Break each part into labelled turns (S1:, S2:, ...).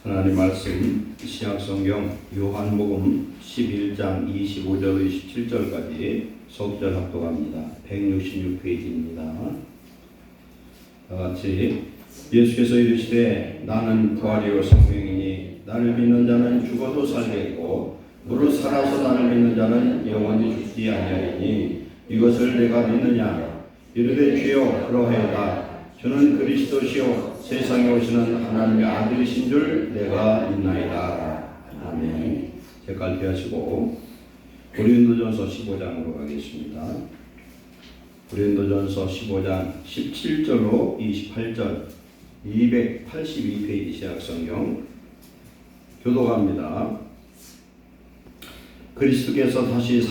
S1: 하나님 말씀 신약성경 요한복음 11장 25절 27절까지 속절 합독합니다. 166페이지입니다. 다같이 예수께서 이르시되 나는 부활이요 생명이니 나를 믿는 자는 죽어도 살겠고 무릇 살아서 나를 믿는 자는 영원히 죽지 아니하리니 이것을 내가 믿느냐. 이르되 주여 그러하여다. 주는 그리스도시요 세상에 오시는 하나님의 아들이신 줄 내가 믿나이다. 아멘. 색깔 피하시고 고린도전서 15장으로 가겠습니다. 고린도전서 15장 17절로 28절 282페이지 신약성경 교독합니다. 그리스도께서 다시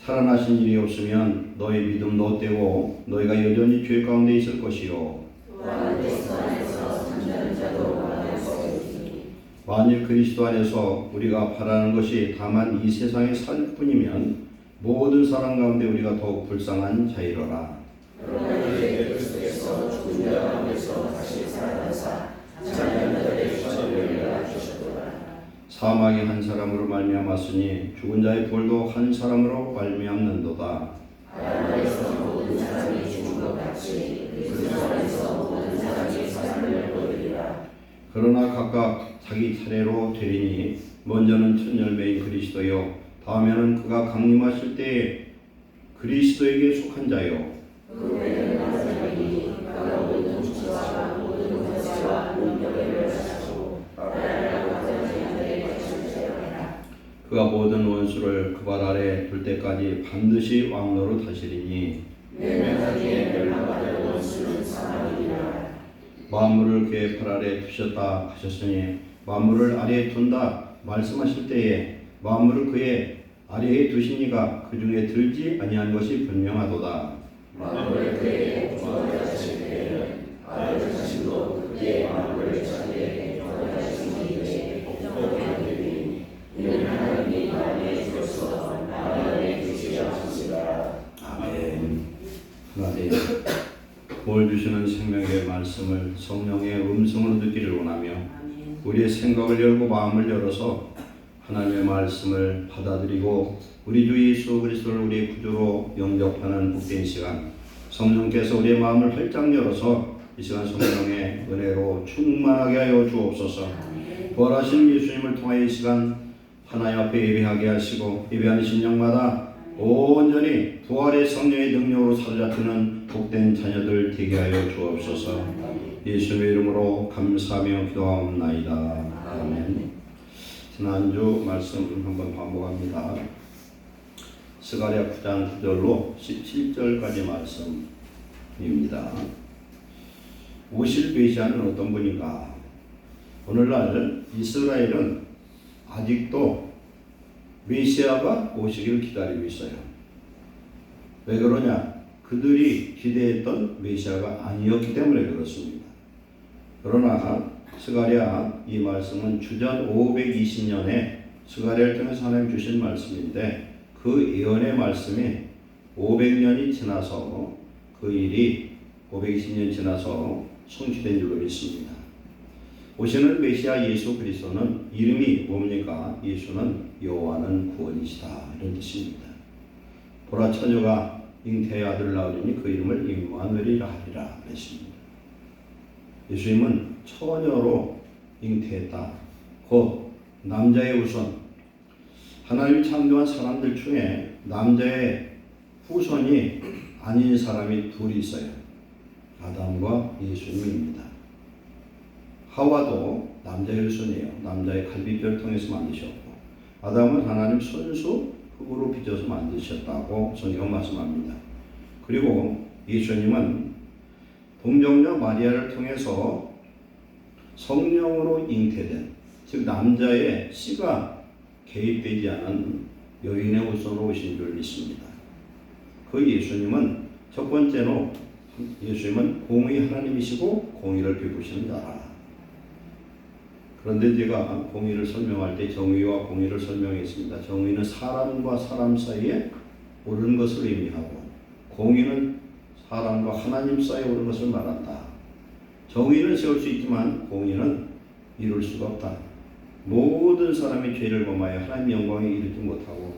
S1: 살아나신 일이 없으면 너희 믿음도 떼고 너희가 여전히 죄 가운데 있을 것이요. 만일 그리스도 안에서 우리가 바라는 것이 다만 이 세상에 살 뿐이면 모든 사람 가운데 우리가 더욱 불쌍한 자이로라.
S2: 그러나 이제 그리스도께서 죽은 자 가운데서 다시 살아나사 자녀들에게 천국을 주셨도다.
S1: 사망이 한 사람으로 말미암았으니 죽은 자의 부활도 한 사람으로 말미암는도다.
S2: 하나님께서 모든 사람이 죽은 것 같이 그리스도 안에서 모든 사람이 삶을 얻으리라.
S1: 그러나 각각 자기 차례로 되리니 먼저는 첫 열매인 그리스도요 다음에는 그가 강림하실 때에 그리스도에게 속한 자요
S2: 그 후에는 마지막이니 그가 모든 주체와 모든 권세와 능력을 멸하시고 나라라고 하는 자들에게 주시리라.
S1: 그가 모든 원수를 그 발 아래 둘 때까지 반드시 왕노로 다스리니
S2: 멸망하기에 멸망받을 원수는 사망이니라.
S1: 만물을 그의 발 아래 두셨다 하셨으니 만물을 아래에 둔다 말씀하실 때에 만물을 그의 아래에 두신 이가 그 중에 들지 아니한 것이 분명하도다.
S2: 만물을 그에게 주어하실 때에는 아들 자신도 그의 만물을 자기에게 주어하신 이에 복종하게 되니 이는 하나님이 마음에 주셔서 마음에 주시려 하시니라.
S1: 아멘. 하나님, 뭘 주시는 생명의 말씀을 성령의 음성으로 듣기를 원하며 우리의 생각을 열고 마음을 열어서 하나님의 말씀을 받아들이고 우리 주 예수 그리스도를 우리의 구주로 영접하는 복된 시간, 성령께서 우리의 마음을 활짝 열어서 이 시간 성령의 은혜로 충만하게 하여 주옵소서. 부활하신 예수님을 통하여 이 시간 하나님 앞에 예배하게 하시고 예배하는 신령마다 온전히 부활의 성령의 능력으로 사로잡히는 복된 자녀들 되게 하여 주옵소서. 예수님의 이름으로 감사하며 기도하옵나이다. 아멘. 지난주 말씀 한번 반복합니다. 스가랴 9장 9절로 17절까지 말씀입니다. 오실 메시아는 어떤 분인가? 오늘날 이스라엘은 아직도 메시아가 오시기를 기다리고 있어요. 왜 그러냐? 그들이 기대했던 메시아가 아니었기 때문에 그렇습니다. 그러나 스가랴 이 말씀은 주전 520년에 스가랴를 통해서 하나님 주신 말씀인데 그 예언의 말씀이 500년이 지나서 그 일이 520년 지나서 성취된 줄로 믿습니다. 오시는 메시아 예수 그리스도는 이름이 뭡니까? 예수는 여호와는 구원이시다 이런 뜻입니다. 보라 처녀가 잉태의 아들을 낳으리니 그 이름을 임마누엘이라 하리라 그랬습니다. 예수님은 처녀로 잉태했다. 곧 남자의 우선. 하나님이 창조한 사람들 중에 남자의 후손이 아닌 사람이 둘이 있어요. 아담과 예수님입니다. 하와도 남자의 후손이에요. 남자의 갈비뼈를 통해서 만드셨고 아담은 하나님 손수 흙으로 빚어서 만드셨다고 성경 말씀합니다. 그리고 예수님은 동정녀 마리아를 통해서 성령으로 잉태된, 즉 남자의 씨가 개입되지 않은 여인의 후손으로 오신 줄 믿습니다. 그 예수님은 첫 번째로 예수님은 공의 하나님이시고 공의를 베푸시는 자라. 그런데 제가 공의를 설명할 때 정의와 공의를 설명했습니다. 정의는 사람과 사람 사이에 옳은 것을 의미하고 공의는 사람과 하나님 사이에 옳은 것을 말한다. 정의는 세울 수 있지만 공의는 이룰 수가 없다. 모든 사람이 죄를 범하여 하나님 영광에 이르지 못하고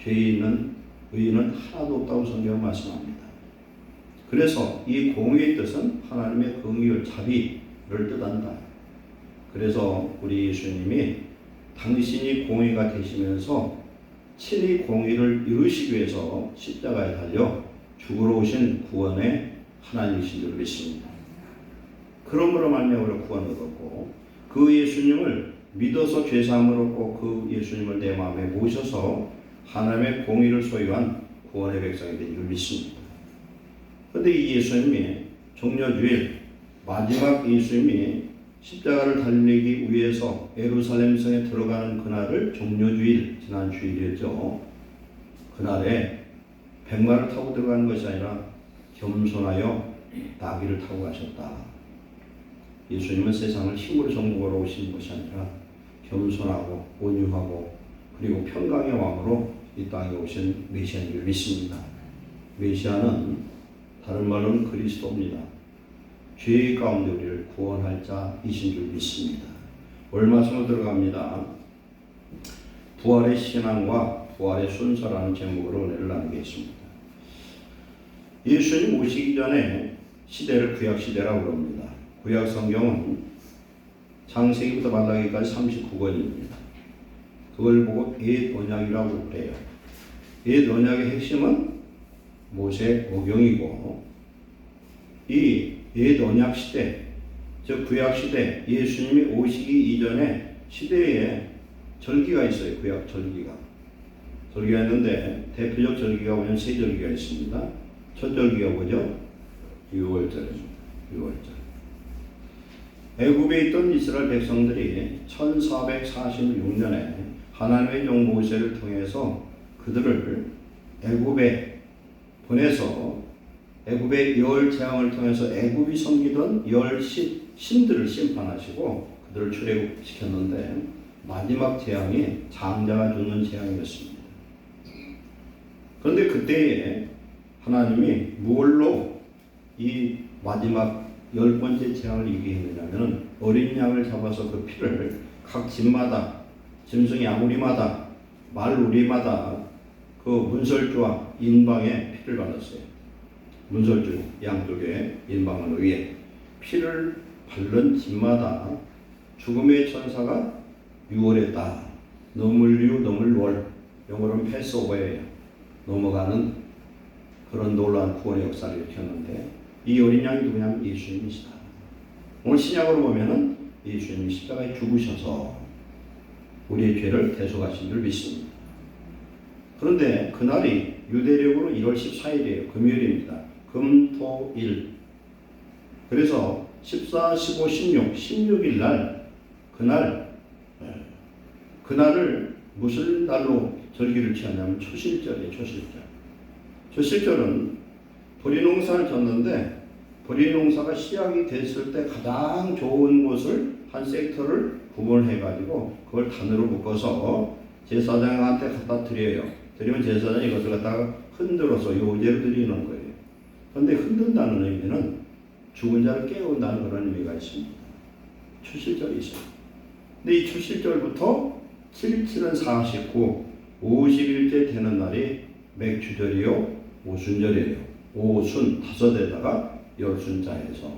S1: 죄에 있는 의인은 하나도 없다고 성경은 말씀합니다. 그래서 이 공의의 뜻은 하나님의 긍휼, 자비를 뜻한다. 그래서 우리 예수님이 당신이 공의가 되시면서 친히 공의를 이루시기 위해서 십자가에 달려 죽으러 오신 구원의 하나님이신 줄 믿습니다. 그러므로 말미암아 구원을 얻고 그 예수님을 믿어서 죄사함을 얻고 그 예수님을 내 마음에 모셔서 하나님의 공의를 소유한 구원의 백성이 된 줄 믿습니다. 그런데 이 예수님이 종려주일 마지막 예수님이 십자가를 달리기 위해서 예루살렘 성에 들어가는 그날을 종려주일, 지난 주일이었죠. 그날에 백마를 타고 들어가는 것이 아니라 겸손하여 나귀를 타고 가셨다. 예수님은 세상을 힘으로 정복하러 오신 것이 아니라 겸손하고 온유하고 그리고 평강의 왕으로 이 땅에 오신 메시아인 줄 믿습니다. 메시아는 다른 말로는 그리스도입니다. 죄 가운데 우리를 구원할 자이신 줄 믿습니다. 오늘 말씀으로 들어갑니다. 부활의 신앙과 부활의 순서라는 제목으로 은혜를 나누겠습니다. 예수님 오시기 전에 시대를 구약시대라고 부릅니다. 구약 성경은 창세기부터 말라기까지 39권입니다. 그걸 보고 옛 언약이라고 그래요. 옛 언약의 핵심은 모세오경이고 이 옛 언약 시대, 즉 구약 시대, 예수님이 오시기 이전에 시대에 절기가 있어요. 구약 절기가 있는데 대표적 절기가 보면 세 절기가 있습니다. 첫 절기가 뭐죠? 6월절. 애굽에 있던 이스라엘 백성들이 1446년에 하나님의 종 모세를 통해서 그들을 애굽에 보내서 애굽의 열 재앙을 통해서 애굽이 섬기던 열 신들을 심판하시고 그들을 출애굽시켰는데 마지막 재앙이 장자가 죽는 재앙이었습니다. 그런데 그때에 하나님이 무엇로 이 마지막 10번째 재앙을 이기게 했느냐면 어린 양을 잡아서 그 피를 각 집마다 짐승의 아무리마다 말 우리마다 그 문설주와 인방에 피를 발랐어요. 문설주 양쪽에 인방을 위에 피를 바른 집마다 죽음의 천사가 유월했다. 너물류 너물월, 영어로는 패스오버예요. 넘어가는 그런 놀라운 구원의 역사를 일으켰는데 이 어린 양이 누구냐면 예수님이시다. 오늘 신약으로 보면은 예수님이 십자가에 죽으셔서 우리의 죄를 대속하신 줄 믿습니다. 그런데 그날이 유대력으로 1월 14일이에요. 금요일입니다. 금토일. 그래서 14, 15, 16일 날 그날을 무슨 날로 절기를 취하냐면 초실절이에요. 초실절은 보리농사를 졌는데 보리농사가 시작이 됐을 때 가장 좋은 곳을 한 섹터를 구분해가지고 그걸 단으로 묶어서 제사장한테 갖다 드려요. 드리면 제사장이 이것을 갖다가 흔들어서 요제로 드리는 거예요. 그런데 흔든다는 의미는 죽은 자를 깨운다는 그런 의미가 있습니다. 초실절이 있어요. 근데 이 초실절부터 7은 49, 50일째 되는 날이 맥주절이요, 오순절이에요. 오순 5에다가 열순자에서.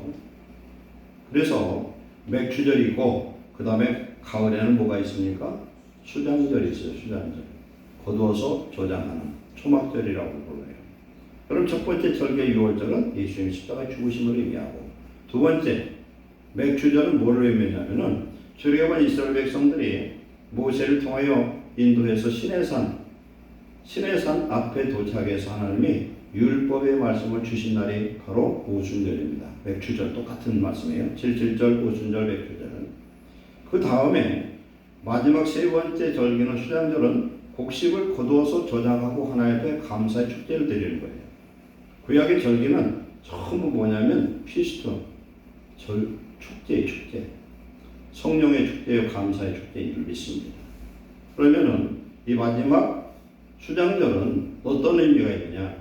S1: 그래서 맥주절이고 그 다음에 가을에는 뭐가 있습니까? 수장절이 있어요. 수장절. 거두어서 조장하는 초막절이라고 불러요. 그럼 첫 번째 절개 6월절은 예수님이 십자가에 죽으심을 의미하고, 두 번째 맥주절은 뭐를 의미하냐면은 출애굽한 이스라엘 백성들이 모세를 통하여 인도해서 시내산 앞에 도착해서 하나님이 율법의 말씀을 주신 날이 바로 오순절입니다. 맥주절 똑같은 말씀이에요. 7.7절, 오순절, 맥주절은. 그 다음에 마지막 세 번째 절기는 수장절은 곡식을 거두어서 저장하고 하나님 앞에 감사의 축제를 드리는 거예요. 구약의 절기는 전부 뭐냐면 피스트, 축제. 성령의 축제요, 감사의 축제인 줄 믿습니다. 그러면은 이 마지막 수장절은 어떤 의미가 있느냐?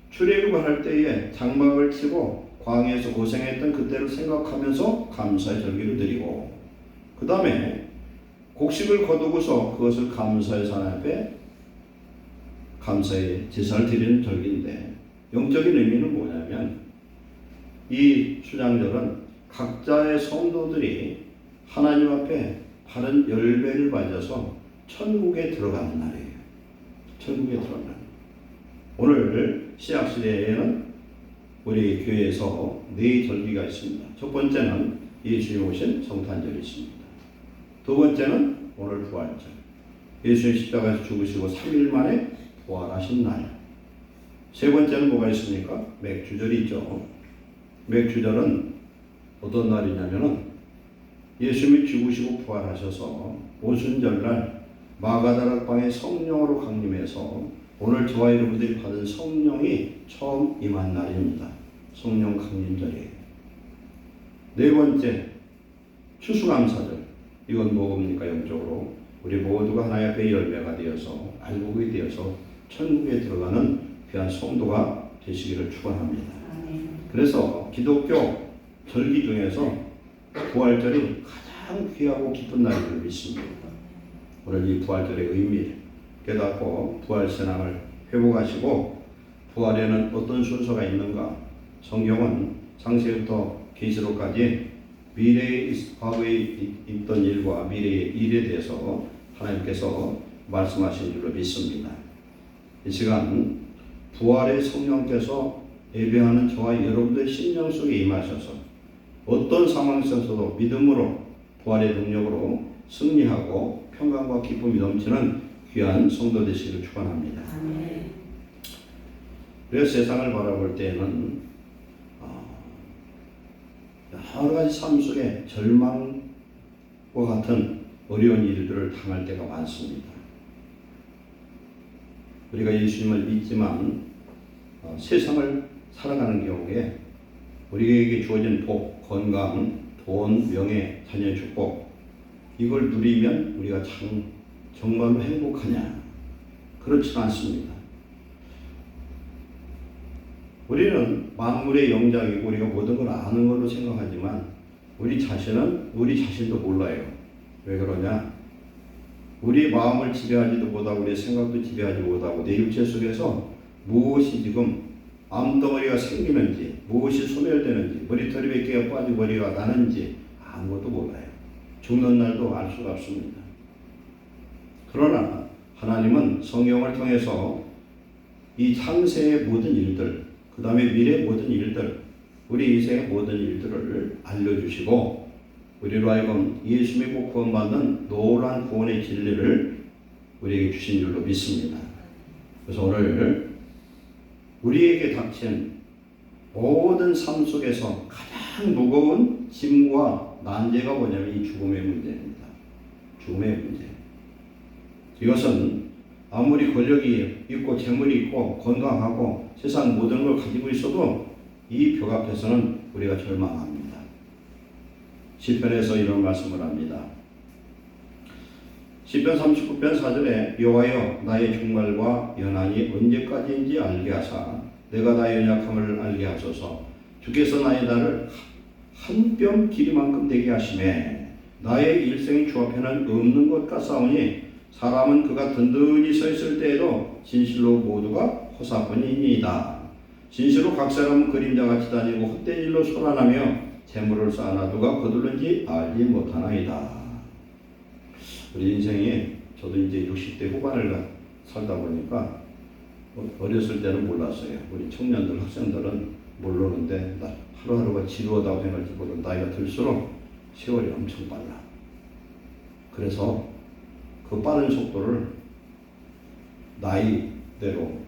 S1: 출애굽을 할 때에 장막을 치고 광야에서 고생했던 그때를 생각하면서 감사의 절기를 드리고, 그 다음에 곡식을 거두고서 그것을 감사의 산 앞에 감사의 제사를 드리는 절기인데, 영적인 의미는 뭐냐면 이 수장절은 각자의 성도들이 하나님 앞에 바른 열매를 맞아서 천국에 들어가는 날이에요. 천국에 들어가는. 오늘 신약시대에는 우리 교회에서 4절기가 있습니다. 첫 번째는 예수님 오신 성탄절이 있습니다. 두 번째는 오늘 부활절. 예수님 십자가에서 죽으시고 3일 만에 부활하신 날. 세 번째는 뭐가 있습니까? 맥주절이 있죠. 맥주절은 어떤 날이냐면은 예수님이 죽으시고 부활하셔서 오순절날 마가다락방에 성령으로 강림해서 오늘 저와 여러분들이 받은 성령이 처음 임한 날입니다. 성령 강림절이에요. 네 번째, 추수감사절. 이건 뭡니까? 영적으로 우리 모두가 하나님 앞에 열매가 되어서 알곡이 되어서 천국에 들어가는 귀한 성도가 되시기를 축원합니다. 그래서 기독교 절기 중에서 부활절이 가장 귀하고 기쁜 날임을 믿습니다. 오늘 이 부활절의 의미를 깨닫고 부활신앙을 회복하시고, 부활에는 어떤 순서가 있는가? 성경은 창세부터 계시록까지 미래의 과거에 있던 일과 미래의 일에 대해서 하나님께서 말씀하신 줄로 믿습니다. 이 시간 부활의 성령께서 예배하는 저와 여러분들의 심령 속에 임하셔서 어떤 상황 속에서도 믿음으로 부활의 능력으로 승리하고 평강과 기쁨이 넘치는 귀한 성도 되시기를 축원합니다. 그래서 세상을 바라볼 때에는 여러 가지 삶 속에 절망과 같은 어려운 일들을 당할 때가 많습니다. 우리가 예수님을 믿지만 세상을 살아가는 경우에 우리에게 주어진 복, 건강, 돈, 명예, 자녀의 축복, 이걸 누리면 우리가 정말로 행복하냐? 그렇지 않습니다. 우리는 만물의 영장이고 우리가 모든 걸 아는 걸로 생각하지만 우리 자신은 우리 자신도 몰라요. 왜 그러냐? 우리 마음을 지배하지도 못하고 우리 생각도 지배하지 못하고 내 육체 속에서 무엇이 지금 암덩어리가 생기는지, 무엇이 소멸되는지, 머리털이 몇 개가 빠지고 머리가 나는지 아무것도 몰라요. 죽는 날도 알 수가 없습니다. 그러나 하나님은 성경을 통해서 이 창세의 모든 일들, 그 다음에 미래의 모든 일들, 우리 인생의 모든 일들을 알려주시고 우리로 하여금 예수님의 복 구원받는 놀라운 구원의 진리를 우리에게 주신 줄로 믿습니다. 그래서 오늘 우리에게 닥친 모든 삶 속에서 가장 무거운 짐과 난제가 뭐냐면 이 죽음의 문제입니다. 죽음의 문제. 이것은 아무리 권력이 있고 재물이 있고 건강하고 세상 모든 걸 가지고 있어도 이 벽 앞에서는 우리가 절망합니다. 시편에서 이런 말씀을 합니다. 시편 39편 4절에 여호와여 나의 종말과 연한이 언제까지인지 알게 하사 내가 나의 연약함을 알게 하소서. 주께서 나의 날을 한 뼘 길이만큼 되게 하시매 나의 일생이 주 앞에는 없는 것 같사오니 사람은 그가 든든히 서 있을 때에도 진실로 모두가 호사뿐이니이다. 진실로 각 사람은 그림자같이 다니고 헛된 일로 소란하며 재물을 쌓아놔 누가 거둘는지 알지 못하나이다. 우리 인생이 저도 이제 60대 후반을 살다 보니까 어렸을 때는 몰랐어요. 우리 청년들, 학생들은 모르는데 하루하루가 지루하다고 생각했거든. 나이가 들수록 세월이 엄청 빨라. 그래서 그 빠른 속도를 나이대로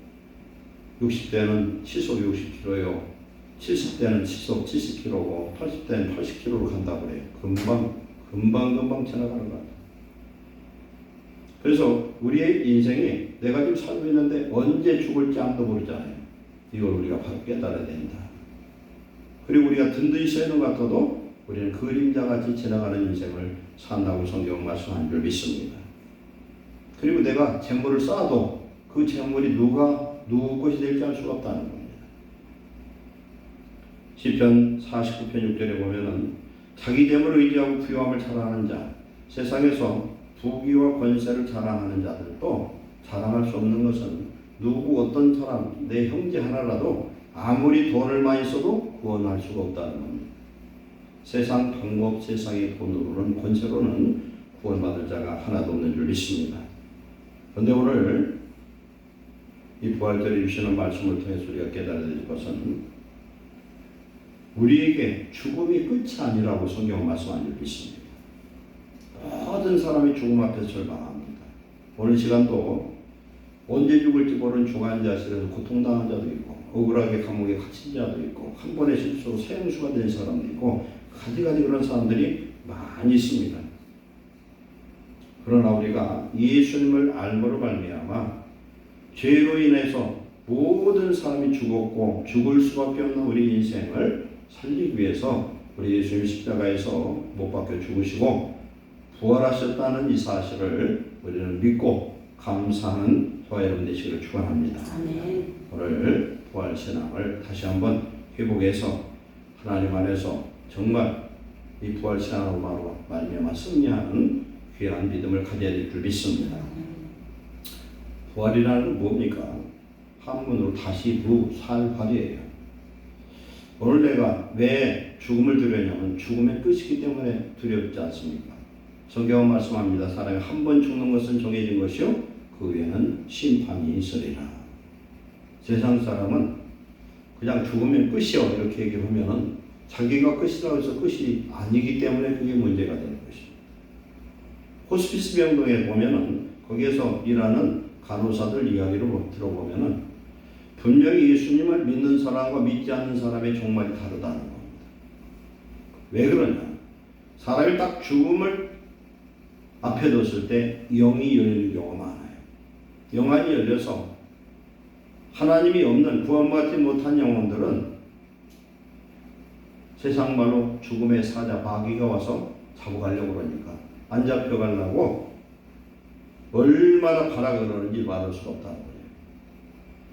S1: 60대는 시속 60km요. 70대는 시속 70km고 80대는 80km로 간다고 그래요. 금방 지나가는 것 같아요. 그래서 우리의 인생이 내가 지금 살고 있는데 언제 죽을지 아무도 모르잖아요. 이걸 우리가 바로 깨달아야 된다. 그리고 우리가 든든히 서 있는 것 같아도 우리는 그림자같이 지나가는 인생을 산다고 성경 말씀한 줄 믿습니다. 그리고 내가 재물을 쌓아도 그 재물이 누구 것이 될지 알 수가 없다는 겁니다. 시편 49편 6절에 보면은 자기 재물을 의지하고 부유함을 자랑하는 자 세상에서 부귀와 권세를 자랑하는 자들도 자랑할 수 없는 것은 누구 어떤 사람 내 형제 하나라도 아무리 돈을 많이 써도 구원할 수가 없다는 겁니다. 세상 방법, 세상의 돈으로는 권세로는 구원받을 자가 하나도 없는 줄 믿습니다. 그런데 오늘 이 부활절에 주시는 말씀을 통해서 우리가 깨달아야 될 것은 우리에게 죽음이 끝이 아니라고 성경은 말씀하는 줄 믿습니다. 모든 사람이 죽음 앞에서 절망합니다. 오늘 시간도 언제 죽을지 모르는 중환자실에서 고통당한 자도 있고 억울하게 감옥에 갇힌 자도 있고 한 번의 실수로 세형수가 된 사람도 있고 가지가지 그런 사람들이 많이 있습니다. 그러나 우리가 예수님을 알므로 말미암아 죄로 인해서 모든 사람이 죽었고 죽을 수밖에 없는 우리 인생을 살리기 위해서 우리 예수님 십자가에서 못 박혀 죽으시고 부활하셨다는 이 사실을 우리는 믿고 감사하는 저와 여러분 되시기를 축원합니다. 오늘 부활신앙을 다시 한번 회복해서 하나님 안에서 정말 이 부활신앙으로 말미암아 승리하는 귀한 믿음을 가져야 될 줄 믿습니다. 부활이라는 건 뭡니까? 한문으로 다시 부살활이에요. 오늘 내가 왜 죽음을 두려냐면 죽음의 끝이기 때문에 두렵지 않습니까? 성경은 말씀합니다. 사람이 한 번 죽는 것은 정해진 것이요 그 후에는 심판이 있으리라. 세상 사람은 그냥 죽으면 끝이요 이렇게 얘기하면은 자기가 끝이라고 해서 끝이 아니기 때문에 그게 문제가 되는 것입니다. 호스피스 병동에 보면은 거기에서 일하는 간호사들 이야기를 들어보면은 분명히 예수님을 믿는 사람과 믿지 않는 사람의 종말이 다르다는 겁니다. 왜 그러냐? 사람이 딱 죽음을 앞에 뒀을 때 영이 열리는 경우가 많아요. 영안이 열려서 하나님이 없는 구원받지 못한 영혼들은 세상 말로 죽음의 사자 마귀가 와서 잡아가려고 그러니까 안 잡혀가려고 얼마나 가라 그러는지 말할 수가 없다는 거예요.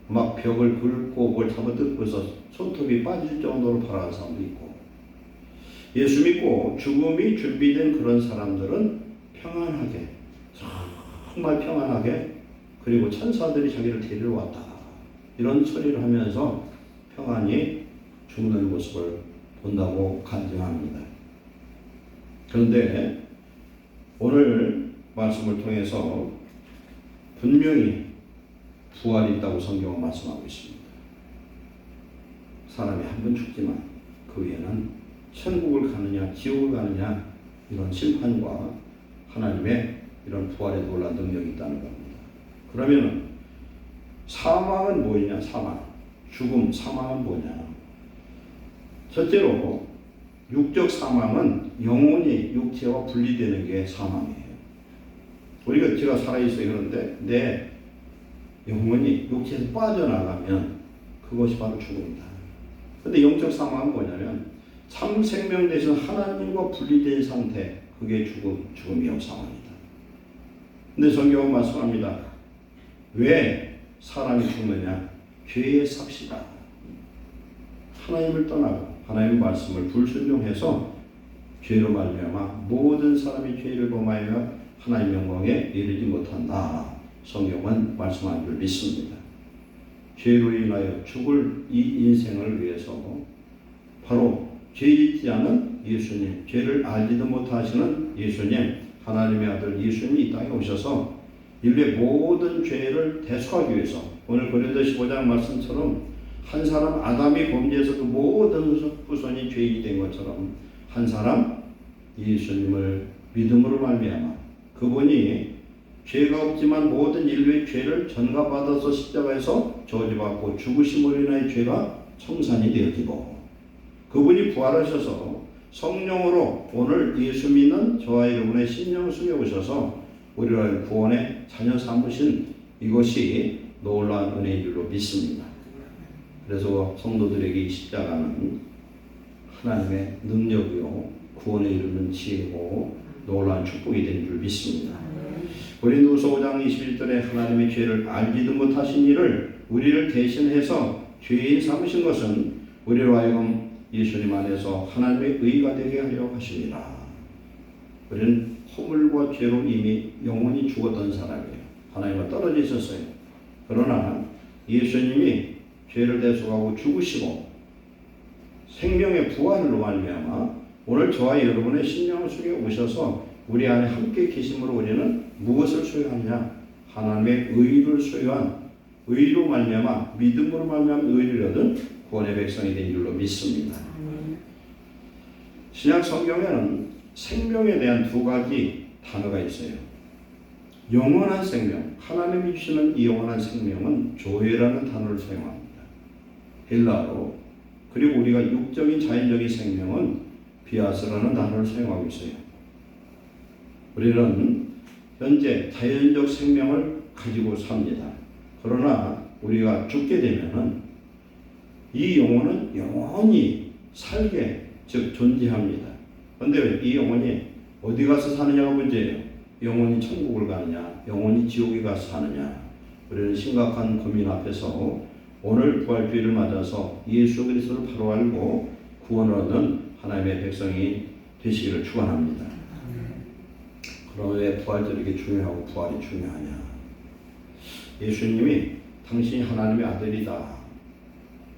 S1: 막 벽을 긁고 뭘 잡아뜯고서 손톱이 빠질 정도로 바라는 사람도 있고 예수 믿고 죽음이 준비된 그런 사람들은 평안하게 정말 평안하게 그리고 천사들이 자기를 데리러 왔다 이런 소리를 하면서 평안히 죽는 모습을 본다고 간증합니다. 그런데 오늘 말씀을 통해서 분명히 부활이 있다고 성경은 말씀하고 있습니다. 사람이 한 번 죽지만 그 후에는 천국을 가느냐 지옥을 가느냐 이런 심판과 하나님의 이런 부활에 놀라운 능력이 있다는 겁니다. 그러면 사망은 뭐냐? 사망, 죽음, 사망은 뭐냐? 첫째로 육적 사망은 영혼이 육체와 분리되는 게 사망이에요. 우리가 제가 살아있어요. 그런데 내 영혼이 육체에서 빠져나가면 그것이 바로 죽음이다. 그런데 영적 사망은 뭐냐면 참 생명 대신 하나님과 분리된 상태, 그게 죽음이요 사망이다. 근데 성경은 말씀합니다. 왜 사람이 죽느냐? 죄의 삭시다. 하나님을 떠나고 하나님의 말씀을 불순종해서 죄로 말미암아 모든 사람이 죄를 범하여 하나님의 영광에 이르지 못한다. 성경은 말씀한 줄 믿습니다. 죄로 인하여 죽을 이 인생을 위해서 바로 죄 있지 않은 예수님, 죄를 알지도 못하시는 예수님, 하나님의 아들 예수님이 이 땅에 오셔서 인류의 모든 죄를 대속하기 위해서 오늘 고린도서 15장 말씀처럼 한 사람 아담이 범죄해서 그 모든 후손이 죄인이 된 것처럼 한 사람 예수님을 믿음으로 말미암아 그분이 죄가 없지만 모든 인류의 죄를 전가받아서 십자가에서 저주받고 죽으심으로 인하여 죄가 청산이 되어지고 그분이 부활하셔서 성령으로 오늘 예수 믿는 저와 여러분의 심령 속에 오셔서 우리를 구원의 자녀 삼으신 이것이 놀라운 은혜인 줄로 믿습니다. 그래서 성도들에게 이 십자가는 하나님의 능력이요 구원에 이르는 지혜고 놀라운 축복이 된 줄 믿습니다. 고린도후서 5장 21절에 하나님의 죄를 알지도 못하신 이를 우리를 대신해서 죄인 삼으신 것은 우리로 하여금 예수님 안에서 하나님의 의가 되게 하려 하십니다. 우리는 허물과 죄로 이미 영원히 죽었던 사람이에요. 하나님과 떨어져 있었어요. 그러나 예수님이 죄를 대속하고 죽으시고 생명의 부활로 말미암아 오늘 저와 여러분의 심령 속에 오셔서 우리 안에 함께 계심으로 우리는 무엇을 소유하느냐? 하나님의 의를 소유한 의로 말미암아 믿음으로 말미암아 의를 얻은 구원의 백성이 된 줄로 믿습니다. 신약 성경에는 생명에 대한 두 가지 단어가 있어요. 영원한 생명, 하나님이 주시는 이 영원한 생명은 조회라는 단어를 사용합니다. 헬라어로. 그리고 우리가 육적인 자연적인 생명은 비아스라는 단어를 사용하고 있어요. 우리는 현재 자연적 생명을 가지고 삽니다. 그러나 우리가 죽게 되면은 이 영혼은 영원히 살게, 즉 존재합니다. 그런데 이 영혼이 어디 가서 사느냐가 문제예요. 영혼이 천국을 가느냐, 영혼이 지옥에 가서 사느냐. 우리는 심각한 고민 앞에서 오늘 부활주의를 맞아서 예수 그리스도를 바로 알고 구원을 얻는 하나님의 백성이 되시기를 축원합니다. 그럼 왜 부활절이 이렇게 중요하고 부활이 중요하냐? 예수님이 당신이 하나님의 아들이다.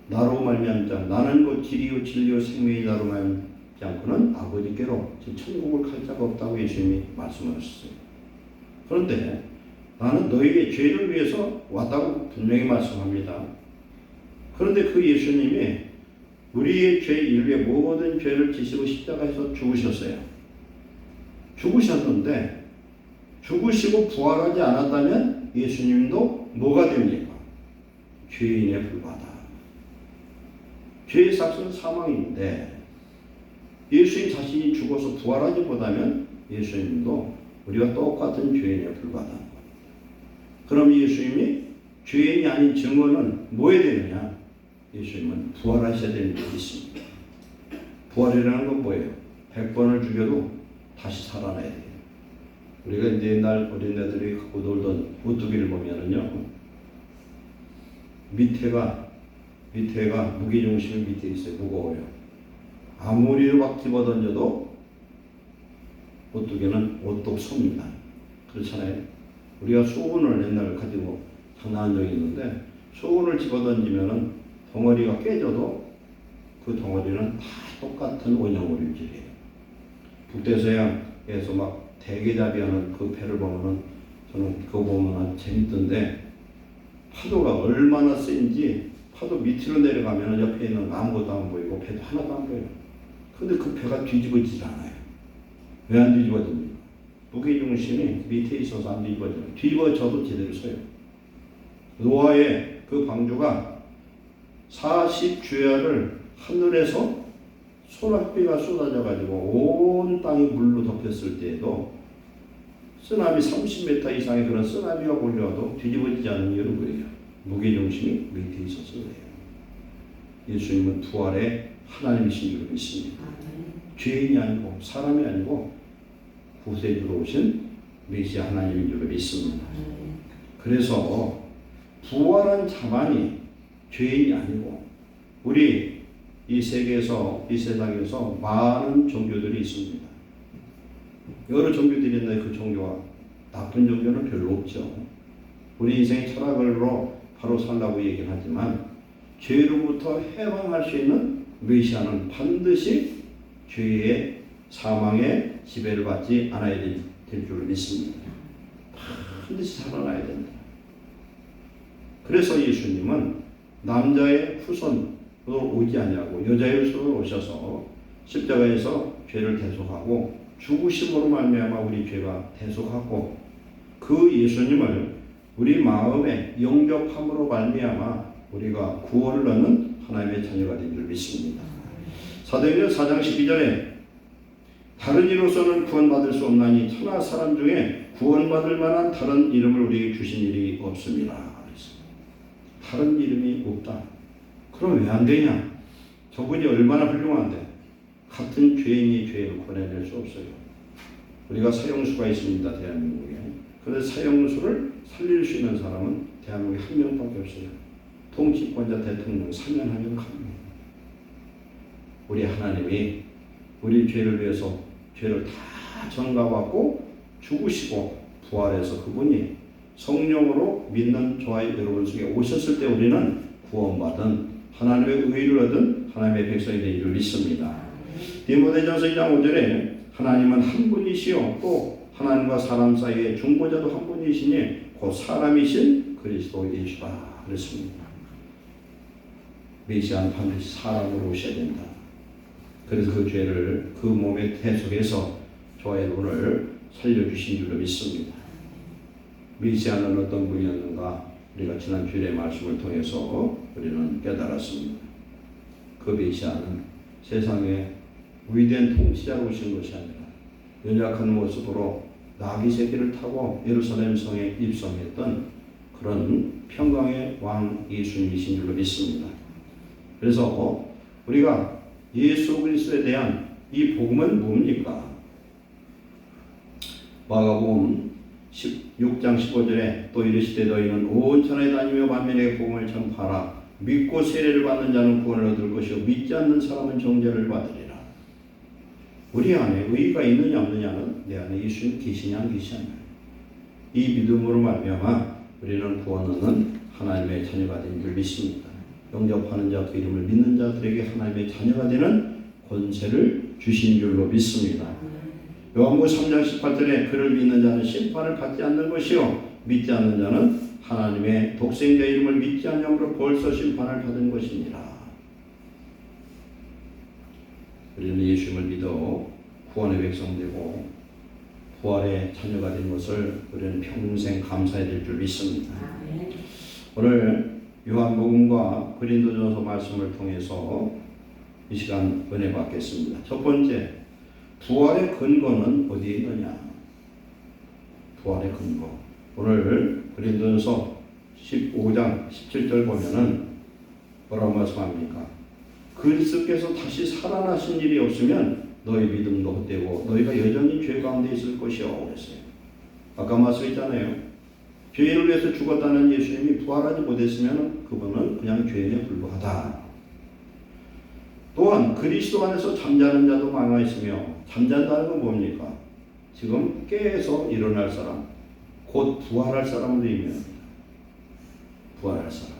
S1: 나로 말미암자 나는 곧 길이요 진리요 생명이다로 말미암지 않고는 아버지께로 즉 천국을 갈 자가 없다고 예수님이 말씀하셨어요. 그런데 나는 너에게 죄를 위해서 왔다고 분명히 말씀합니다. 그런데 그 예수님이 우리의 죄 인류의 모든 죄를 지시고 십자가에서 죽으셨어요. 죽으셨는데 죽으시고 부활하지 않았다면 예수님도 뭐가 됩니까? 죄인에 불과하다. 죄의 삭은 사망인데 예수님 자신이 죽어서 부활하지 못하면 예수님도 우리가 똑같은 죄인에 불과하다. 그럼 예수님이 죄인이 아닌 증언은 뭐에 되느냐? 예수님은 부활하셔야 되는 게 있습니다. 부활이라는 건 뭐예요? 100번을 죽여도 다시 살아나야 돼요. 우리가 이제 옛날 어린애들이 갖고 놀던 오뚜기를 보면은요, 밑에가 무게중심이 밑에 있어요. 무거워요. 아무리 막 집어던져도 오뚜기는 오똑 섭니다. 그렇잖아요. 우리가 수건을 옛날 가지고 장난한 적이 있는데 수건을 집어던지면은 덩어리가 깨져도 그 덩어리는 다 똑같은 원형 물질이에요. 북대서양에서 막 대게잡이 하는 그 배를 보면은 저는 그거 보면 재밌던데 파도가 얼마나 센지 파도 밑으로 내려가면 옆에 있는 아무것도 안 보이고 배도 하나도 안 보여요. 근데 그 배가 뒤집어지지 않아요. 왜 안 뒤집어집니까? 무게중심이 밑에 있어서 안 뒤집어져요. 뒤집어져도 제대로 서요. 노아의 그 방주가 40주야를 하늘에서 소낙비가 쏟아져가지고 온 땅이 물로 덮였을 때에도 쓰나미 30m 이상의 그런 쓰나미가 몰려와도 뒤집어지지 않는 이유는 뭐예요? 무게중심이 밑에 있어서 그래요. 예수님은 부활의 하나님이신 줄 믿습니다. 죄인이 아니고 사람이 아니고 구세주로 오신 메시아 하나님인 줄 믿습니다. 그래서 부활한 자만이 죄인이 아니고 우리 이 세계에서 이 세상에서 많은 종교들이 있습니다. 여러 종교들이 있는데 그 종교가 나쁜 종교는 별로 없죠. 우리 인생의 철학으로 바로 살라고 얘기는 하지만 죄로부터 해방할 수 있는 메시아는 반드시 죄의 사망의 지배를 받지 않아야 될 줄 믿습니다. 반드시 살아나야 된다. 그래서 예수님은 남자의 후손으로 오지 아니하고 여자의 후손으로 오셔서 십자가에서 죄를 대속하고 죽으심으로 말미암아 우리 죄가 대속하고 그 예수님을 우리 마음에 영접함으로 말미암아 우리가 구원을 얻는 하나님의 자녀가 된 줄 믿습니다. 사도행전 4장 12절에 다른 이로서는 구원받을 수 없나니 천하 사람 중에 구원받을 만한 다른 이름을 우리에게 주신 일이 없습니다. 다른 이름이 없다. 그럼 왜 안 되냐? 저분이 얼마나 훌륭한데 같은 죄인이 죄를 구원해낼 수 없어요. 우리가 사형수가 있습니다. 대한민국에. 그런데 사형수를 살릴 수 있는 사람은 대한민국에 한 명밖에 없어요. 통치권자 대통령 사면하면 갑니다. 우리 하나님이 우리 죄를 위해서 죄를 다 전가받고 죽으시고 부활해서 그분이 성령으로 믿는 저와 여러분 속에 오셨을 때 우리는 구원받은 하나님의 의를 얻은 하나님의 백성이 되는 줄 믿습니다. 디모데전서 2장 5절에 하나님은 한 분이시요 또 하나님과 사람 사이의 중보자도 한 분이시니 곧 사람이신 그리스도이시다 그랬습니다. 메시아는 반드시 사람으로 오셔야 된다. 그래서 그 죄를 그 몸의 태 속에서 저와 여러분을 살려주신 줄로 믿습니다. 메시아는 어떤 분이었는가 우리가 지난 주일의 말씀을 통해서 우리는 깨달았습니다. 그 메시아는 세상에 위대한 통치자로 오신 것이 아니라 연약한 모습으로 나귀 새끼를 타고 예루살렘 성에 입성했던 그런 평강의 왕 예수님이신 줄로 믿습니다. 그래서 우리가 예수 그리스도에 대한 이 복음은 뭡니까? 마가복음 16장 15절에 또 이르시되 너희는 온 천하에 다니며 만민에게 복음을 전파하라. 믿고 세례를 받는 자는 구원을 얻을 것이요 믿지 않는 사람은 정죄를 받으리라. 우리 안에 의의가 있느냐 없느냐는 내 안에 예수님 계시냐 안 계시냐. 이 믿음으로 말미암아 우리는 구원 얻는 하나님의 자녀가 된 줄 믿습니다. 영접하는 자 그 이름을 믿는 자들에게 하나님의 자녀가 되는 권세를 주신 줄로 믿습니다. 요한복음 3장 18절에 그를 믿는 자는 심판을 받지 않는 것이요 믿지 않는 자는 하나님의 독생자 이름을 믿지 않으므로 벌써 심판을 받은 것이니라. 우리는 예수님을 믿어 구원의 백성 되고 부활의 자녀가 된 것을 우리는 평생 감사해야 될 줄 믿습니다. 오늘 요한복음과 고린도전서 말씀을 통해서 이 시간 은혜 받겠습니다. 첫 번째, 부활의 근거는 어디에 있느냐? 부활의 근거. 오늘 고린도전서 15장 17절 보면은 뭐라고 말씀합니까? 그리스도께서 다시 살아나신 일이 없으면 너희 믿음도 헛되고 너희가 여전히 죄 가운데 있을 것이요 그랬어요. 아까 말씀했잖아요. 죄인을 위해서 죽었다는 예수님이 부활하지 못했으면 그분은 그냥 죄인에 불과하다. 또한 그리스도 안에서 잠자는 자도 많아 있으며 잠잔다는 건 뭡니까? 지금 깨서 일어날 사람, 곧 부활할 사람을 의미합니다. 부활할 사람.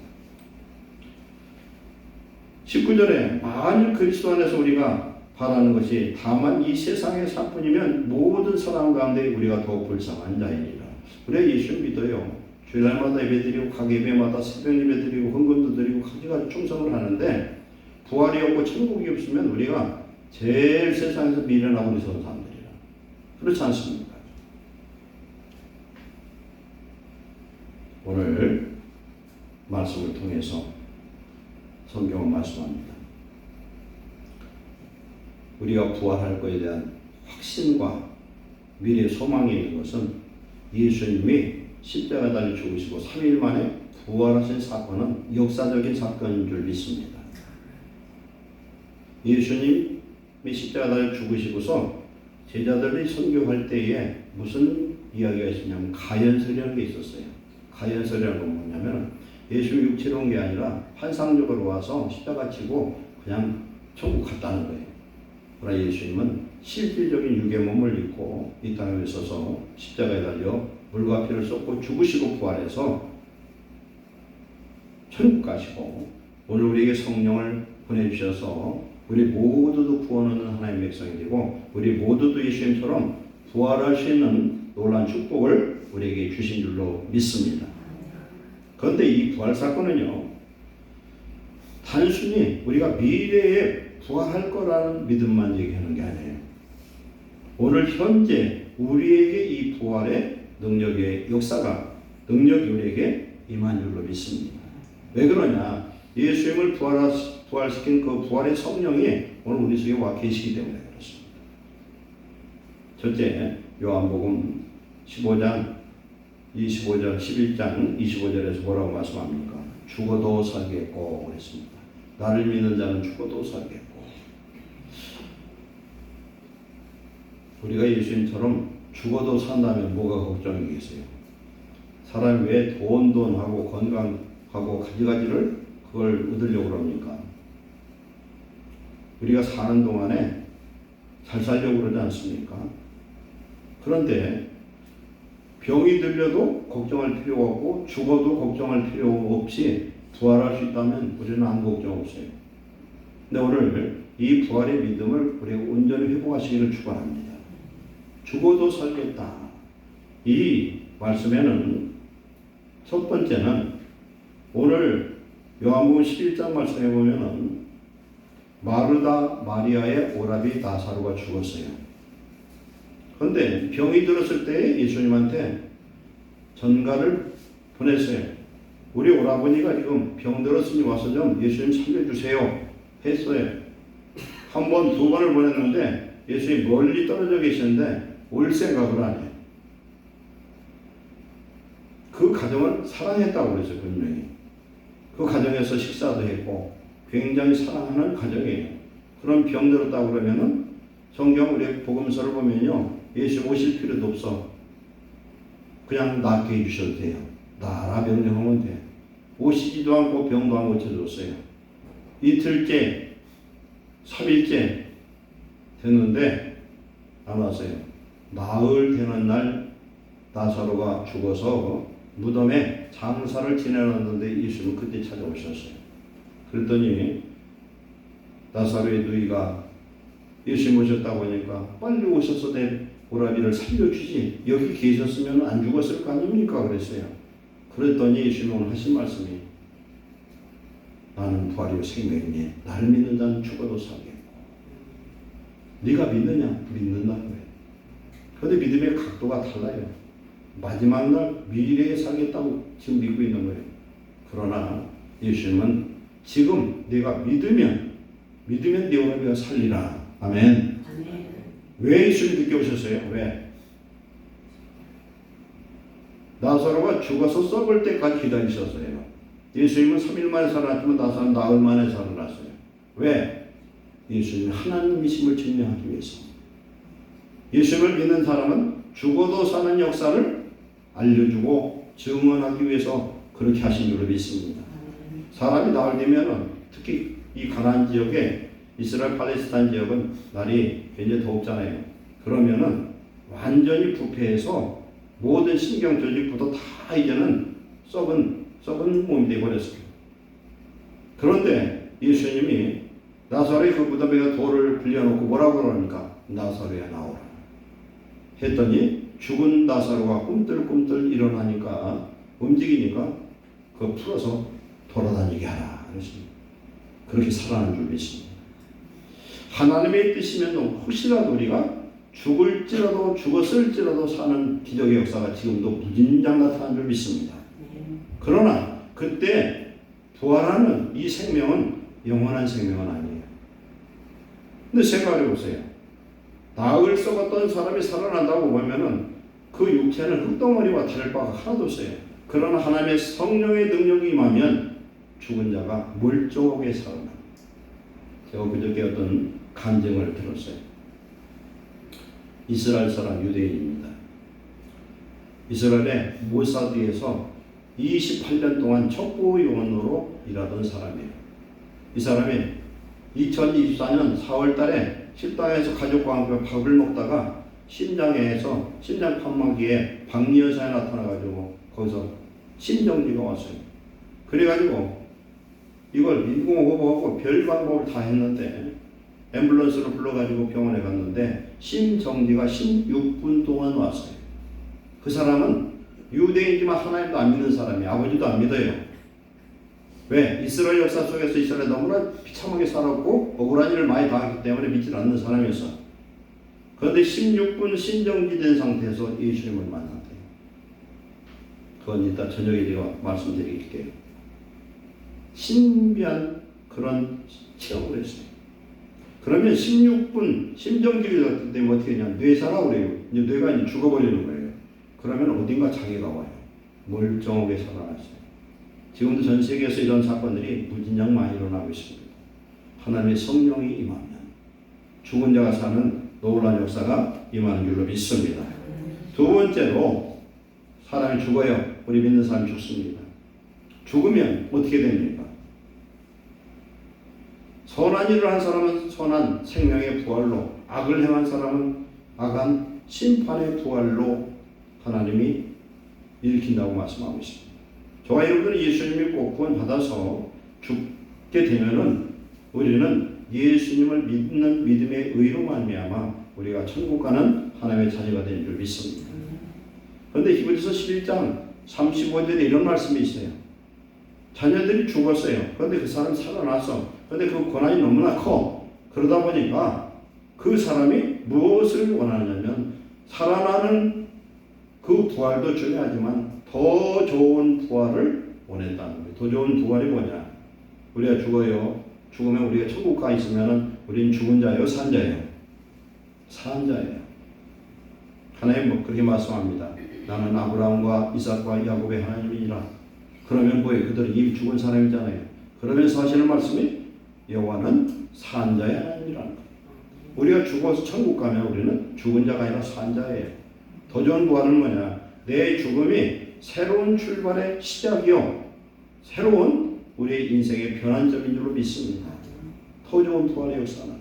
S1: 19절에 만일 그리스도 안에서 우리가 바라는 것이 다만 이 세상의 사뿐이면 모든 사람 가운데 우리가 더욱 불쌍한 자이니라. 우리가 예수를 믿어요. 주일날마다 예배드리고 각 예배마다 새벽 예배드리고 헌금도 드리고 가지가지 충성을 하는데 부활이 없고 천국이 없으면 우리가 제일 세상에서 미련하고 어리석은 사람들이라. 그렇지 않습니까? 오늘 말씀을 통해서 성경은 말씀합니다. 우리가 부활할 것에 대한 확신과 미래의 소망이 있는 것은 예수님이 십자가 달려 죽으시고 3일 만에 부활하신 사건은 역사적인 사건인 줄 믿습니다. 예수님이 십자가 달려 죽으시고서 제자들이 선교할 때에 무슨 이야기가 있었냐면 가연설이라는 게 있었어요. 가연설이라는 건 뭐냐면 예수님이 육체로 온 게 아니라 환상적으로 와서 십자가 지고 그냥 천국 갔다는 거예요. 그러나 예수님은 실질적인 육의 몸을 입고 이 땅에 있어서 십자가에 달려 물과 피를 쏟고 죽으시고 부활해서 천국 가시고 오늘 우리에게 성령을 보내주셔서 우리 모두도 구원 얻는 하나님의 백성이 되고 우리 모두도 예수님처럼 부활할 수 있는 놀라운 축복을 우리에게 주신 줄로 믿습니다. 그런데 이 부활 사건은요, 단순히 우리가 미래에 부활할 거라는 믿음만 얘기하는 게 아니에요. 오늘 현재 우리에게 이 부활의 능력이 능력이 우리에게 임한 줄로 믿습니다. 왜 그러냐? 예수님을 부활시킨 그 부활의 성령이 오늘 우리 속에 와 계시기 때문에 그렇습니다. 첫째, 요한복음 15장 11장 25절에서 뭐라고 말씀합니까? 죽어도 살겠고 그랬습니다. 나를 믿는 자는 죽어도 살겠고. 우리가 예수님처럼 죽어도 산다면 뭐가 걱정이겠어요? 사람이 왜 돈하고 건강하고 가지가지를 그걸 얻으려고 그럽니까? 우리가 사는 동안에 잘 살려고 그러지 않습니까? 그런데 병이 들려도 걱정할 필요가 없고 죽어도 걱정할 필요 없이 부활할 수 있다면 우리는 아무 걱정 없어요. 근데 오늘 이 부활의 믿음을 우리가 온전히 회복하시기를 축원합니다. 죽어도 살겠다. 이 말씀에는 첫 번째는 오늘 요한복음 11장 말씀에 보면은 마르다 마리아의 오라비 나사로가 죽었어요. 그런데 병이 들었을 때 예수님한테 전가를 보냈어요. 우리 오라버니가 지금 병 들었으니 와서 좀 예수님 살려주세요 했어요. 한 번, 두 번을 보냈는데 예수님이 멀리 떨어져 계시는데 올 생각을 안 해요. 그 가정을 사랑했다고 그랬어요. 분명히. 그 가정에서 식사도 했고 굉장히 사랑하는 가정이에요. 그럼 병 들었다고 그러면은 성경 우리 복음서를 보면요. 예수 오실 필요도 없어. 그냥 낫게 해주셔도 돼요. 나라 명령하면 돼. 오시지도 않고 병도 안 고쳐줬어요. 이틀째, 3일째 됐는데 안 왔어요. 나흘 되는 날 나사로가 죽어서 무덤에 장사를 지내놨는데 예수는 그때 찾아오셨어요. 그랬더니 나사로의 누이가 예수님 오셨다고 하니까 빨리 오셔서 내 오라비를 살려주지 여기 계셨으면 안 죽었을 거 아닙니까 그랬어요. 그랬더니 예수님이 오늘 하신 말씀이 나는 부활이요 생명이니 나를 믿는 자는 죽어도 살겠고 네가 믿느냐? 믿는다는 거예요. 그런데 믿음의 각도가 달라요. 마지막 날 미래에 살겠다고 지금 믿고 있는 거예요. 그러나 예수님은 지금 내가 믿으면 네 오라비가 살리라. 아멘. 왜 예수님이 늦게 오셨어요? 왜? 나사로가 죽어서 썩을 때까지 기다리셨어요. 예수님은 3일 만에 살아났지만 나사로는 나흘 만에 살아났어요. 왜? 예수님이 하나님이심을 증명하기 위해서. 예수님을 믿는 사람은 죽어도 사는 역사를 알려주고 증언하기 위해서 그렇게 하신 줄로 믿습니다. 사람이 나흘 되면은 특히 이 가나안 지역에 이스라엘 팔레스타인 지역은 날이 굉장히 더웁잖아요. 그러면은 완전히 부패해서 모든 신경 조직부터 다 이제는 썩은 몸이 되어버렸어요. 그런데 예수님이 나사로의 그 무덤에 돌을 빌려놓고 뭐라고 그러니까 나사로야 나오라 했더니 죽은 나사로가 꿈틀꿈틀 일어나니까 움직이니까 그거 풀어서 돌아다니게 하라 그랬습니다. 그렇게 살아난 줄 믿습니다. 하나님의 뜻이면 혹시라도 우리가 죽을지라도 죽었을지라도 사는 기적의 역사가 지금도 무진장 나타난 줄 믿습니다. 그러나 그때 부활하는 이 생명은 영원한 생명은 아니에요. 근데 생각해 보세요. 나흘 썩었던 사람이 살아난다고 보면은 그 육체는 흙덩어리와 다를 바가 하나도 없어요. 그러나 하나님의 성령의 능력이 임하면 죽은 자가 멀쩡하게 살아납니다. 제가 그저께 어떤 간증을 들었어요. 이스라엘 사람 유대인입니다. 이스라엘의 모사드에서 28년 동안 첩보 요원으로 일하던 사람이에요. 이 사람이 2024년 4월 달에 식당에서 가족과 함께 밥을 먹다가 심장에서 심장 판막기에 박리현상이 나타나가지고 거기서 심정지가 왔어요. 그래가지고 이걸 인공호흡하고 별 방법을 다 했는데 앰뷸런스를 불러가지고 병원에 갔는데 심정지가 16분 동안 왔어요. 그 사람은 유대인이지만 하나님도 안 믿는 사람이에요. 아버지도 안 믿어요. 왜? 이스라엘 역사 속에서 이스라엘 너무나 비참하게 살았고 억울한 일을 많이 당했기 때문에 믿지 않는 사람이었어. 그런데 16분 심정지된 상태에서 예수님을 만났대요. 그건 이따 저녁에 제가 말씀드릴게요. 신비한 그런 체험을 했어요. 그러면 16분 심정지가 되면 어떻게 하냐? 뇌사라고 그래요. 이제 뇌가 이제 죽어버리는 거예요. 그러면 어딘가 장애가 와요. 멀쩡하게 살아났어요. 지금도 전 세계에서 이런 사건들이 무진장 많이 일어나고 있습니다. 하나님의 성령이 임하면 죽은 자가 사는 놀라운 역사가 임하는 줄로 믿습니다. 두 번째로 사람이 죽어요. 우리 믿는 사람이 죽습니다. 죽으면 어떻게 됩니까? 선한 일을 한 사람은 선한 생명의 부활로, 악을 행한 사람은 악한 심판의 부활로 하나님이 일으킨다고 말씀하고 있습니다. 저와 여러분들은 예수님이 꼭 구원받아서 죽게 되면은 우리는 예수님을 믿는 믿음의 의로 말미암아 우리가 천국 가는 하나님의 자녀가 되는 줄 믿습니다. 그런데 히브리서 11장 35절에 이런 말씀이 있어요. 자녀들이 죽었어요. 그런데 그 사람이 살아났어. 그런데 그 고난이 너무나 커. 그러다 보니까 그 사람이 무엇을 원하냐면 살아나는 그 부활도 중요하지만 더 좋은 부활을 원했다는 거예요. 더 좋은 부활이 뭐냐? 우리가 죽어요. 죽으면 우리가 천국 가 있으면 우리는 죽은 자예요, 산 자예요? 산 자예요. 하나님 뭐 그렇게 말씀합니다. 나는 아브라함과 이삭과 야곱의 하나님이니라. 그러면 뭐예요? 그들은 이미 죽은 사람이잖아요. 그러면서 하시는 말씀이 여호와는 산 자의 하나님이라는 거예요. 우리가 죽어서 천국 가면 우리는 죽은 자가 아니라 산 자예요. 더 좋은 부활은 뭐냐? 내 죽음이 새로운 출발의 시작이요. 새로운 우리의 인생의 변환점인 줄로 믿습니다. 더 좋은 부활의 역사는.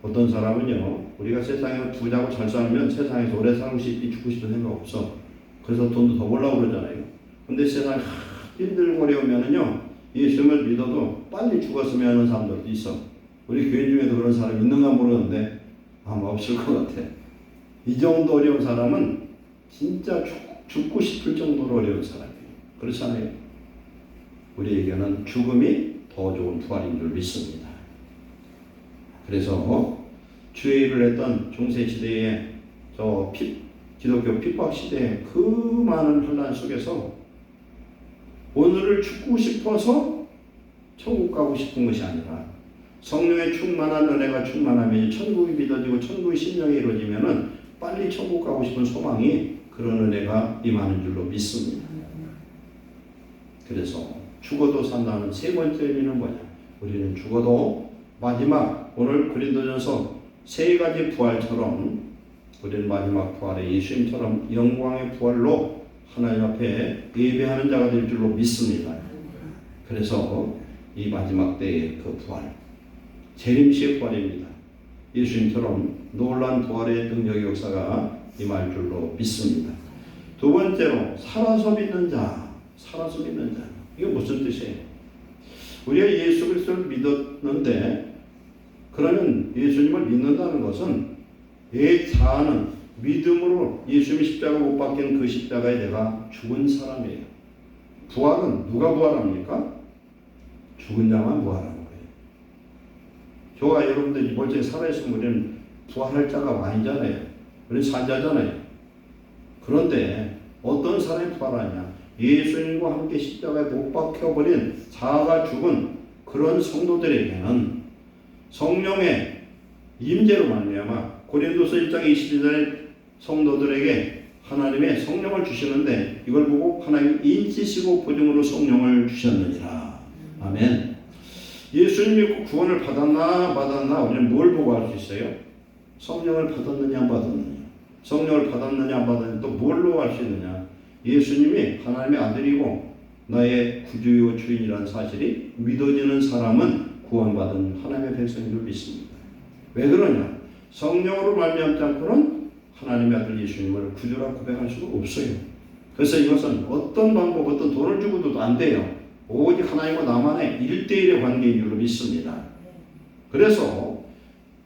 S1: 어떤 사람은요, 우리가 세상에 부자고 잘 살면 세상에서 오래 살고 싶지 죽고 싶은 생각 없어. 그래서 돈도 더 벌려고 그러잖아요. 근데 세상에 힘들고 어려우면은요, 예수님을 믿어도 빨리 죽었으면 하는 사람들도 있어. 우리 교인 중에도 그런 사람 있는가 모르는데 아마 없을 것 같아. 이 정도 어려운 사람은 진짜 죽고 싶을 정도로 어려운 사람이에요. 그렇잖아요. 우리에게는 죽음이 더 좋은 부활인 줄 믿습니다. 그래서 주의 일을 했던 중세시대의 기독교 핍박시대의 그 많은 혼란 속에서 오늘을 죽고 싶어서 천국 가고 싶은 것이 아니라 성령의 충만한 은혜가 충만하면 천국이 믿어지고 천국의 심령이 이루어지면은 빨리 천국 가고 싶은 소망이 그런 은혜가 임하는 줄로 믿습니다. 그래서 죽어도 산다는 세 번째 의미는 뭐냐? 우리는 죽어도 마지막 오늘 고린도전서 세 가지 부활처럼 우리는 마지막 부활의 예수님처럼 영광의 부활로 하나님 앞에 예배하는 자가 될 줄로 믿습니다. 그래서 이 마지막 때의 그 부활, 재림시의 부활입니다. 예수님처럼 놀라운 부활의 능력의 역사가 임할 줄로 믿습니다. 두 번째로 살아서 믿는 자, 살아서 믿는 자. 이게 무슨 뜻이에요? 우리가 예수 그리스도를 믿었는데 그러면 예수님을 믿는다는 것은 내 자아는 믿음으로 예수님이 십자가 못 박힌 그 십자가에 내가 죽은 사람이에요. 부활은 누가 부활합니까? 죽은 자만 부활하는 거예요. 저와 여러분들이 멀쩡히 살아있으면 우리는 부활할 자가 아니잖아요. 우리는 산자잖아요. 그런데 어떤 사람이 부활하냐? 예수님과 함께 십자가에 못 박혀버린 자아가 죽은 그런 성도들에게는 성령의 임재로 말미암아 고린도서 1장 22절에 성도들에게 하나님의 성령을 주시는데 이걸 보고 하나님 인치시고 보증으로 성령을 주셨느니라. 아멘. 예수님 믿고 구원을 받았나 우리는 뭘 보고 알 수 있어요? 성령을 받았느냐 안 받았느냐. 성령을 받았느냐 안 받았느냐 또 뭘로 알 수 있느냐. 예수님이 하나님의 아들이고 나의 구주요 주인이라는 사실이 믿어지는 사람은 구원받은 하나님의 백성인 줄 믿습니다. 왜 그러냐? 성령으로 말미암지 않고는 하나님의 아들 예수님을 구주라 고백할 수가 없어요. 그래서 이것은 어떤 방법, 어떤 돈을 주고도 안 돼요. 오직 하나님과 나만의 1대1의 관계인 줄로 믿습니다. 그래서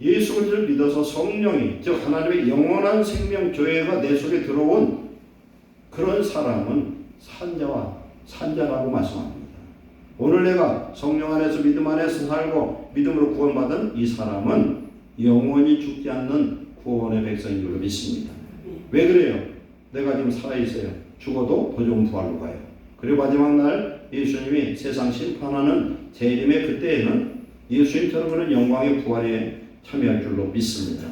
S1: 예수 그리스도를 믿어서 성령이, 즉 하나님의 영원한 생명 조회가 내 속에 들어온 그런 사람은 산자라고 말씀합니다. 오늘 내가 성령 안에서 믿음 안에서 살고 믿음으로 구원받은 이 사람은 영원히 죽지 않는 구원의 백성인 줄로 믿습니다. 왜 그래요? 내가 지금 살아있어요. 죽어도 더 좋은 부활로 가요. 그리고 마지막 날 예수님이 세상 심판하는 재림의 그때에는 예수님처럼 그런 영광의 부활에 참여할 줄로 믿습니다.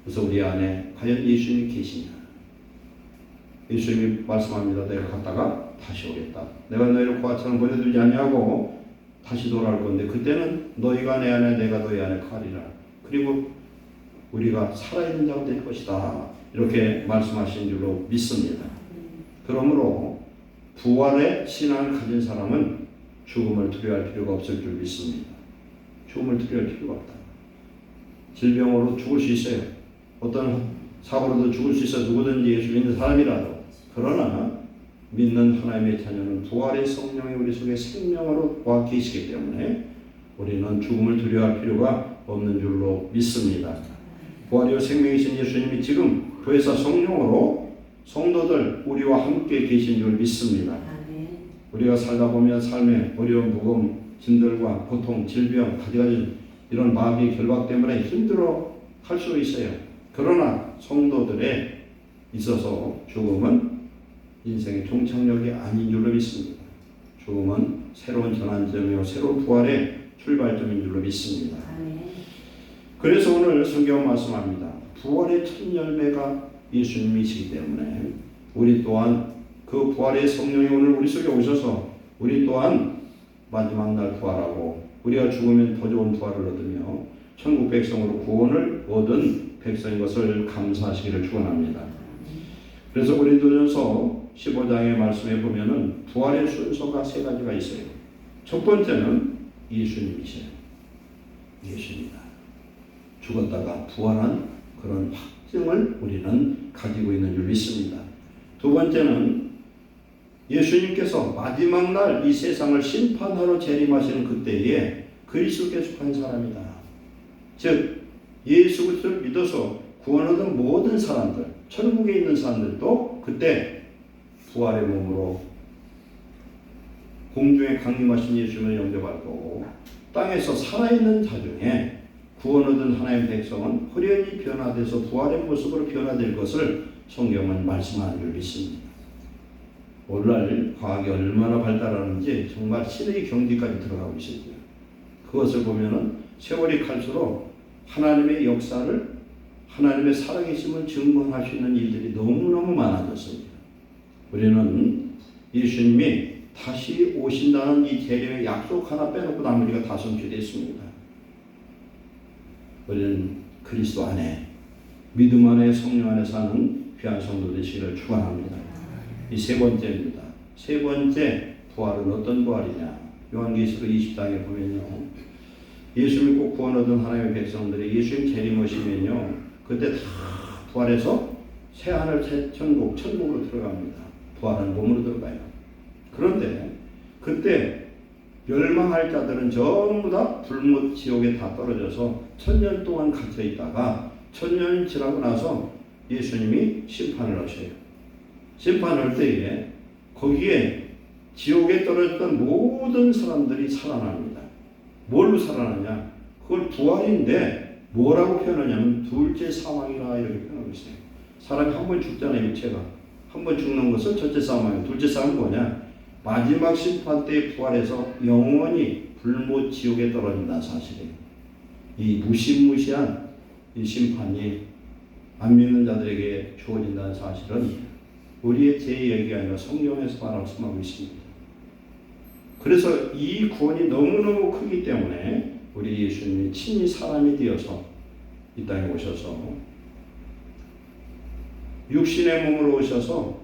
S1: 그래서 우리 안에 과연 예수님이 계시냐? 예수님이 말씀합니다. 내가 갔다가 다시 오겠다. 내가 너희를 고아처럼 보내두지 아니하고 다시 돌아올 건데 그때는 너희가 내 안에 내가 너희 안에 가리라. 그리고 우리가 살아있는 자가 될 것이다. 이렇게 말씀하신 줄로 믿습니다. 그러므로 부활의 신앙을 가진 사람은 죽음을 두려워할 필요가 없을 줄 믿습니다. 죽음을 두려워할 필요가 없다. 질병으로 죽을 수 있어요. 어떤 사고로도 죽을 수 있어 누구든지 예수 믿는 사람이라도, 그러나 믿는 하나님의 자녀는 부활의 성령이 우리 속에 생명으로 와 계시기 때문에 우리는 죽음을 두려워할 필요가 없는 줄로 믿습니다. 부활이요 생명이신 예수님이 지금 부에서 성령으로 성도들 우리와 함께 계신 줄 믿습니다. 우리가 살다 보면 삶의 어려운 무거움, 짐들과 고통, 질병, 가지가지 이런 마귀의 결박 때문에 힘들어 할 수 있어요. 그러나 성도들에 있어서 죽음은 인생의 종착역이 아닌 줄로 믿습니다. 죽음은 새로운 전환점이요 새로운 부활의 출발점인 줄로 믿습니다. 그래서 오늘 성경 말씀합니다. 부활의 첫 열매가 예수님이시기 때문에 우리 또한 그 부활의 성령이 오늘 우리 속에 오셔서 우리 또한 마지막 날 부활하고 우리가 죽으면 더 좋은 부활을 얻으며 천국 백성으로 구원을 얻은 백성인 것을 감사하시기를 축원합니다. 그래서 고린도전서 15장의 말씀에 보면은 부활의 순서가 세 가지가 있어요. 첫 번째는 예수님이세요. 예수님이다. 죽었다가 부활한 그런 확증을 우리는 가지고 있는 줄 믿습니다. 두 번째는 예수님께서 마지막 날 이 세상을 심판하러 재림하시는 그때에 그리스도께 속한 사람이다. 즉 예수 그리스도를 믿어서 구원 얻은 모든 사람들, 천국에 있는 사람들도 그때 부활의 몸으로 공중에 강림하신 예수님을 영접할 거고, 땅에서 살아있는 자 중에 구원 얻은 하나님의 백성은 호련히 변화돼서 부활의 모습으로 변화될 것을 성경은 말씀하는 줄 믿습니다. 오늘날 과학이 얼마나 발달하는지 정말 신의 경지까지 들어가고 있습니다. 그것을 보면은 세월이 갈수록 하나님의 역사를, 하나님의 살아계심을 증거할 수 있는 일들이 너무너무 많아졌습니다. 우리는 예수님이 다시 오신다는 이 재림의 약속 하나 빼놓고 나머지가 다 성취됐습니다. 우리는 그리스도 안에, 믿음 안에, 성령 안에 사는 귀한 성도 되시기를 축원합니다. 이 세 번째입니다. 세 번째 부활은 어떤 부활이냐? 요한계시록 20장에 보면요, 예수 믿고 구원 얻은 하나님의 백성들이 예수님 재림 오시면요, 그때 다 부활해서 새 하늘 새 천국, 천국으로 들어갑니다. 부활한 몸으로 들어가요. 그런데 그때 멸망할 자들은 전부 다 불못 지옥에 다 떨어져서 1000년 동안 갇혀 있다가 1000년이 지나고 나서 예수님이 심판을 하셔요. 심판할 때에 거기에 지옥에 떨어졌던 모든 사람들이 살아납니다. 뭘로 살아나냐? 그걸 부활인데 뭐라고 표현하냐면 둘째 사망이라 이렇게 표현하고 있어요. 사람이 한 번 죽잖아요. 육체가 한 번 죽는 것을 첫째 사망이에요. 둘째 사망은 뭐냐? 마지막 심판 때 부활해서 영원히 불못 지옥에 떨어진다는 사실이에요. 이 무시무시한 이 심판이 안 믿는 자들에게 주어진다는 사실은 우리의 제 얘기가 아니라 성경에서 말씀하고 있습니다. 그래서 이 구원이 너무너무 크기 때문에 우리 예수님이 친히 사람이 되어서 이 땅에 오셔서 육신의 몸으로 오셔서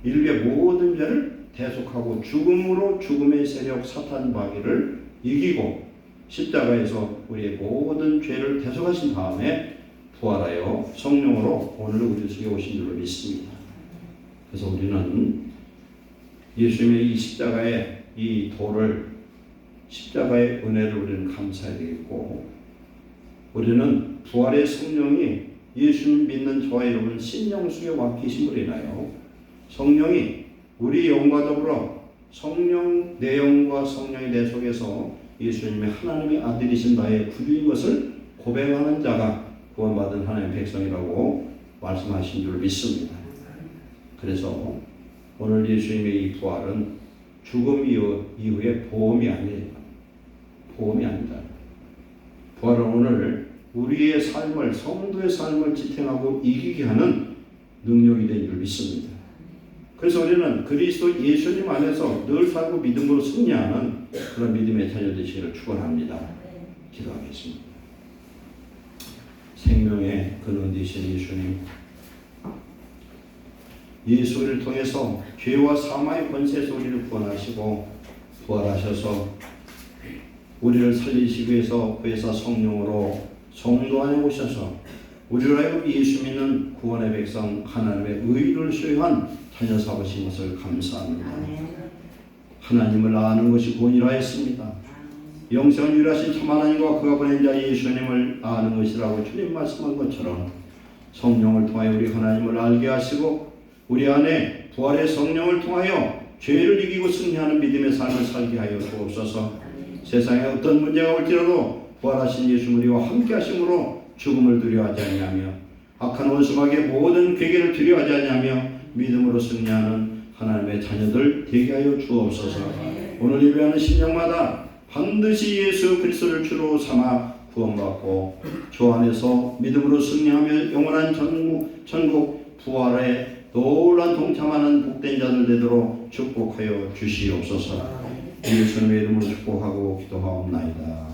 S1: 인류의 모든 죄를 대속하고 죽음으로 죽음의 세력 사탄 마귀를 이기고 십자가에서 우리의 모든 죄를 대속하신 다음에 부활하여 성령으로 오늘 우리 속에 오신 줄로 믿습니다. 그래서 우리는 예수님의 이 십자가의 이 도를, 십자가의 은혜를 우리는 감사해야 되겠고, 우리는 부활의 성령이 예수님 믿는 저와 여러분 심령 속에 와 계심으로 인하여 성령이 우리 영과 더불어 성령, 내 영과 성령이 내 속에서 예수님의 하나님의 아들이신 나의 구주인 것을 고백하는 자가 구원받은 하나님의 백성이라고 말씀하신 줄 믿습니다. 그래서 오늘 예수님의 이 부활은 죽음 이후의 보험이 아니에요. 보험이 아니다. 부활은 오늘 우리의 삶을, 성도의 삶을 지탱하고 이기게 하는 능력이 된 줄 믿습니다. 그래서 우리는 그리스도 예수님 안에서 늘 살고 믿음으로 승리하는 그런 믿음의 자녀 되시기를 축원합니다. 기도하겠습니다. 생명의 근원 되신 예수님, 예수를 통해서 죄와 사망의 권세에서 우리를 구원하시고 부활하셔서 우리를 살리시기 위해서 구해사 성령으로 성도 안에 오셔서 우리로 하여금 예수 믿는 구원의 백성 하나님의 의를 소유한 자녀 삼으신 것을 감사합니다. 하나님을 아는 것이 구원이라 했습니다. 영생을 유일하신 참 하나님과 그가 보낸 자 예수님을 아는 것이라고 주님 말씀한 것처럼 성령을 통하여 우리 하나님을 알게 하시고 우리 안에 부활의 성령을 통하여 죄를 이기고 승리하는 믿음의 삶을 살게 하여 주옵소서. 세상에 어떤 문제가 올지라도 부활하신 예수 우리와 함께 하심으로 죽음을 두려워하지 아니하며 악한 원수마귀의 모든 괴계를 두려워하지 아니하며 믿음으로 승리하는 하나님의 자녀들 되게 하여 주옵소서. 오늘 예배하는 심령마다 반드시 예수 그리스도를 주로 삼아 구원받고 주 안에서 믿음으로 승리하며 영원한 천국 부활에 놀란 동참하는 복된 자들 되도록 축복하여 주시옵소서. 예수님의 이름으로 축복하고 기도하옵나이다.